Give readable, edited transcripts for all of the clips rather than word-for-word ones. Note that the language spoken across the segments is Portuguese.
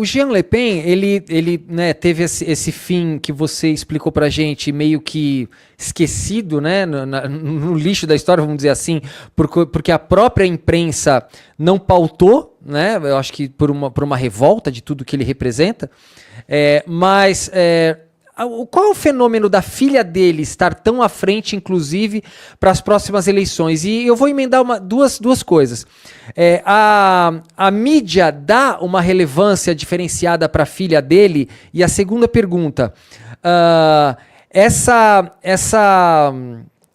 O Jean Le Pen, ele né, teve esse fim que você explicou pra gente, meio que esquecido, né, no lixo da história, vamos dizer assim, porque a própria imprensa não pautou, né, eu acho que por uma revolta de tudo que ele representa, mas qual é o fenômeno da filha dele estar tão à frente, inclusive, para as próximas eleições? E eu vou emendar duas coisas. A mídia dá uma relevância diferenciada para a filha dele? E a segunda pergunta,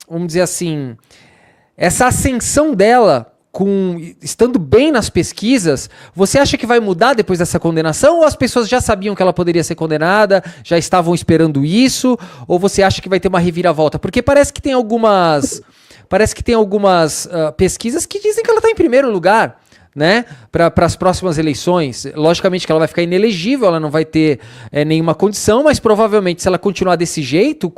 vamos dizer assim, essa ascensão dela, estando bem nas pesquisas, você acha que vai mudar depois dessa condenação? Ou as pessoas já sabiam que ela poderia ser condenada, já estavam esperando isso? Ou você acha que vai ter uma reviravolta? Porque parece que tem algumas pesquisas que dizem que ela está em primeiro lugar, né, para as próximas eleições. Logicamente que ela vai ficar inelegível, ela não vai ter nenhuma condição, mas provavelmente se ela continuar desse jeito,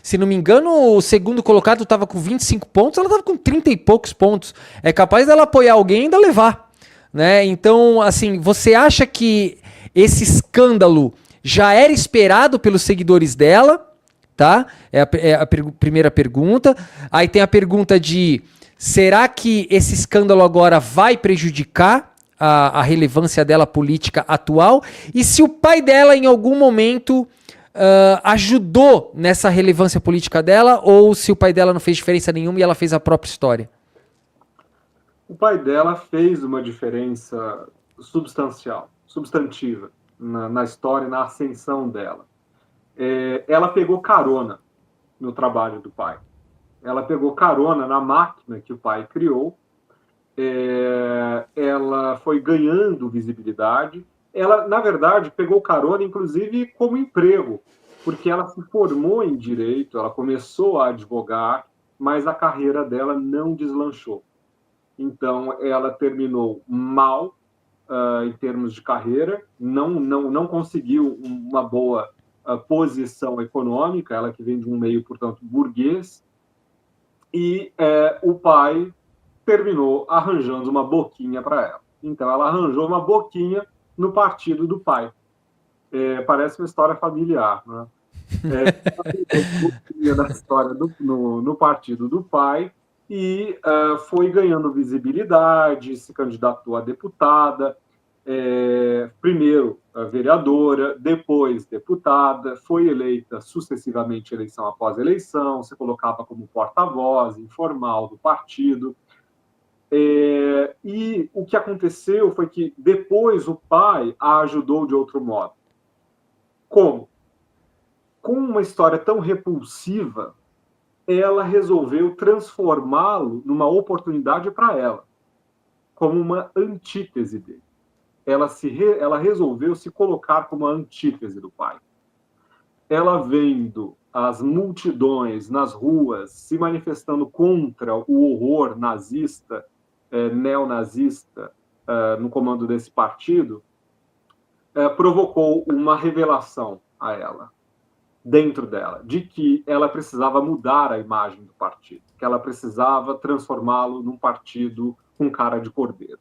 se não me engano, o segundo colocado estava com 25 pontos, ela estava com 30 e poucos pontos. É capaz dela apoiar alguém e ainda levar, né? Então, assim, você acha que esse escândalo já era esperado pelos seguidores dela, tá? É a primeira pergunta. Aí tem a pergunta de: será que esse escândalo agora vai prejudicar a relevância dela política atual? E se o pai dela, em algum momento, ajudou nessa relevância política dela, ou se o pai dela não fez diferença nenhuma e ela fez a própria história? O pai dela fez uma diferença substantiva na história, na ascensão dela. Ela pegou carona no trabalho do pai. Ela pegou carona na máquina que o pai criou. Ela foi ganhando visibilidade. Ela, na verdade, pegou carona, inclusive, como emprego, porque ela se formou em direito, ela começou a advogar, mas a carreira dela não deslanchou. Então, ela terminou mal em termos de carreira, não conseguiu uma boa posição econômica, ela que vem de um meio, portanto, burguês, e o pai terminou arranjando uma boquinha para ela. Então, ela arranjou uma boquinha no partido do pai. Parece uma história familiar, né? Da história no partido do pai e foi ganhando visibilidade, se candidatou a deputada, primeiro vereadora, depois deputada, foi eleita sucessivamente eleição após eleição, se colocava como porta-voz informal do partido. E o que aconteceu foi que depois o pai a ajudou de outro modo. Como? Com uma história tão repulsiva, ela resolveu transformá-lo numa oportunidade para ela, como uma antítese dele. Ela resolveu se colocar como a antítese do pai. Ela vendo as multidões nas ruas se manifestando contra o horror nazista, neonazista, no comando desse partido, provocou uma revelação a ela, dentro dela, de que ela precisava mudar a imagem do partido, que ela precisava transformá-lo num partido com cara de cordeiro,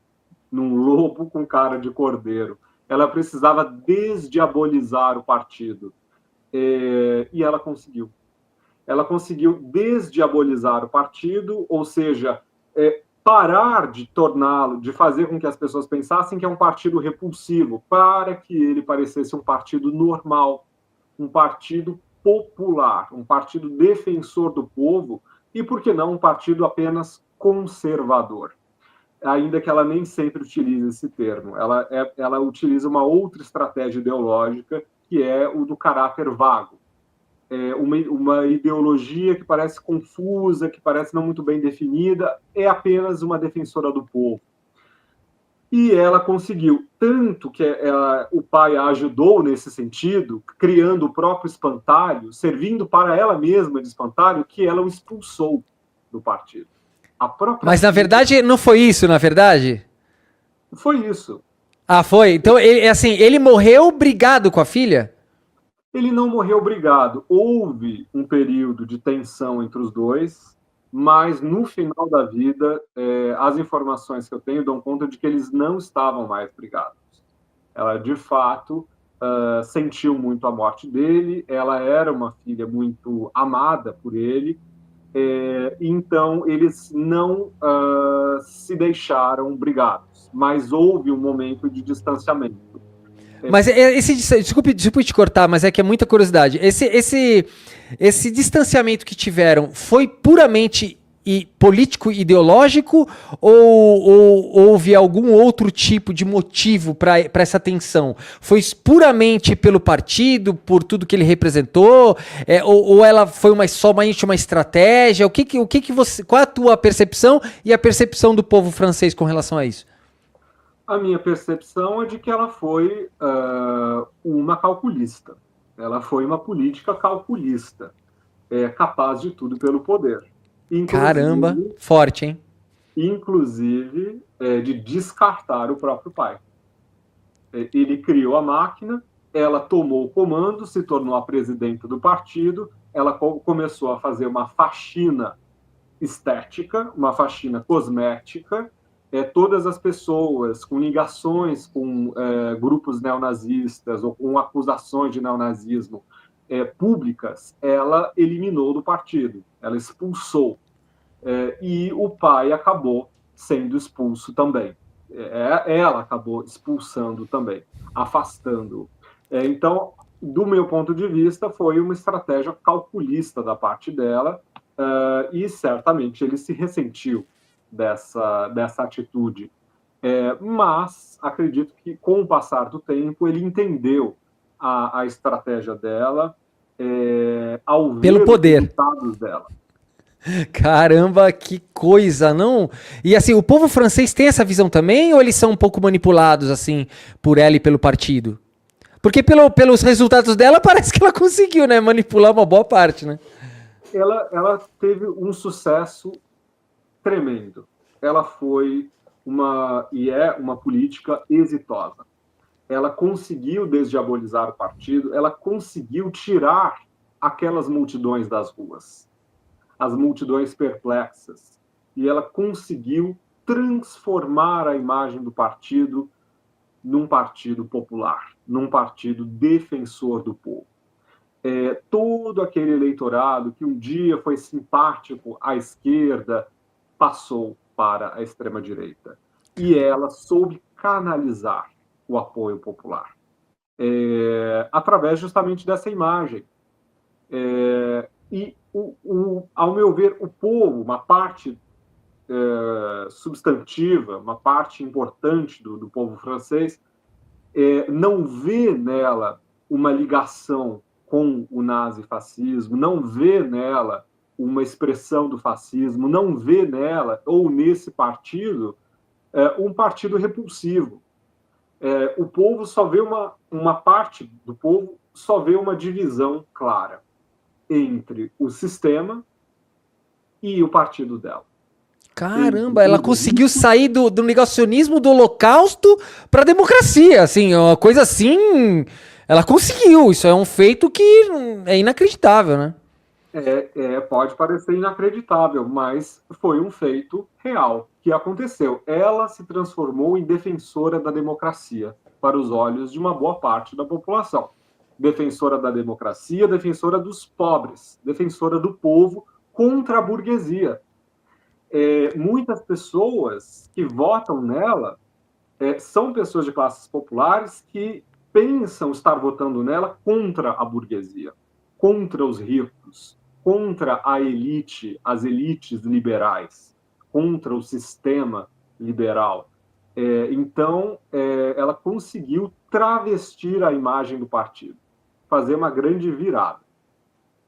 num lobo com cara de cordeiro. Ela precisava desdiabolizar o partido. E ela conseguiu. Ela conseguiu desdiabolizar o partido, ou seja, parar de torná-lo, de fazer com que as pessoas pensassem que é um partido repulsivo, para que ele parecesse um partido normal, um partido popular, um partido defensor do povo e, por que não, um partido apenas conservador. Ainda que ela nem sempre utilize esse termo. Ela utiliza uma outra estratégia ideológica, que é o do caráter vago. Uma ideologia que parece confusa, que parece não muito bem definida, é apenas uma defensora do povo. E ela conseguiu, tanto que o pai a ajudou nesse sentido, criando o próprio espantalho, servindo para ela mesma de espantalho, que ela o expulsou do partido. Mas na verdade não foi isso, na verdade? Foi isso. Ah, foi? Então, ele morreu brigado com a filha? Ele não morreu brigado. Houve um período de tensão entre os dois, mas no final da vida, as informações que eu tenho dão conta de que eles não estavam mais brigados. Ela, de fato, sentiu muito a morte dele, ela era uma filha muito amada por ele, então eles não se deixaram brigados, mas houve um momento de distanciamento. Mas desculpe te cortar, mas é que é muita curiosidade. Esse distanciamento que tiveram foi puramente político ideológico ou houve algum outro tipo de motivo para essa tensão? Foi puramente pelo partido, por tudo que ele representou, ou ela foi somente uma estratégia? Qual a tua percepção e a percepção do povo francês com relação a isso? A minha percepção é de que ela foi uma calculista. Ela foi uma política calculista, capaz de tudo pelo poder. Caramba, forte, hein? Inclusive de descartar o próprio pai. Ele criou a máquina, ela tomou o comando, se tornou a presidenta do partido, ela começou a fazer uma faxina estética, uma faxina cosmética. Todas as pessoas com ligações com grupos neonazistas ou com acusações de neonazismo públicas, ela eliminou do partido, ela expulsou. E o pai acabou sendo expulso também. Ela acabou expulsando também, afastando. Então, do meu ponto de vista, foi uma estratégia calculista da parte dela, e certamente ele se ressentiu dessa atitude. Mas acredito que, com o passar do tempo, ele entendeu a estratégia dela ao ver pelo poder. os resultados dela. Caramba, que coisa, não? E assim, o povo francês tem essa visão também, ou eles são um pouco manipulados, assim, por ela e pelo partido? Porque pelos resultados dela, parece que ela conseguiu, né, manipular uma boa parte, né? Ela teve um sucesso tremendo. Ela foi uma política exitosa. Ela conseguiu desdiabolizar o partido, ela conseguiu tirar aquelas multidões das ruas, as multidões perplexas, e ela conseguiu transformar a imagem do partido num partido popular, num partido defensor do povo. Todo aquele eleitorado que um dia foi simpático à esquerda passou para a extrema-direita. E ela soube canalizar o apoio popular através justamente dessa imagem. E, ao meu ver, o povo, uma parte substantiva, uma parte importante do povo francês, não vê nela uma ligação com o nazifascismo, não vê nela uma expressão do fascismo, não vê nela, ou nesse partido, um partido repulsivo. O povo só vê uma parte do povo só vê uma divisão clara entre o sistema e o partido dela. Caramba, ela conseguiu sair do negacionismo do Holocausto para a democracia, assim, uma coisa assim, ela conseguiu, isso é um feito que é inacreditável, né? Pode parecer inacreditável, mas foi um feito real que aconteceu. Ela se transformou em defensora da democracia para os olhos de uma boa parte da população. Defensora da democracia, defensora dos pobres, defensora do povo contra a burguesia. Muitas pessoas que votam nela são pessoas de classes populares que pensam estar votando nela contra a burguesia, contra os ricos, contra a elite, as elites liberais, contra o sistema liberal. Então, ela conseguiu travestir a imagem do partido, fazer uma grande virada.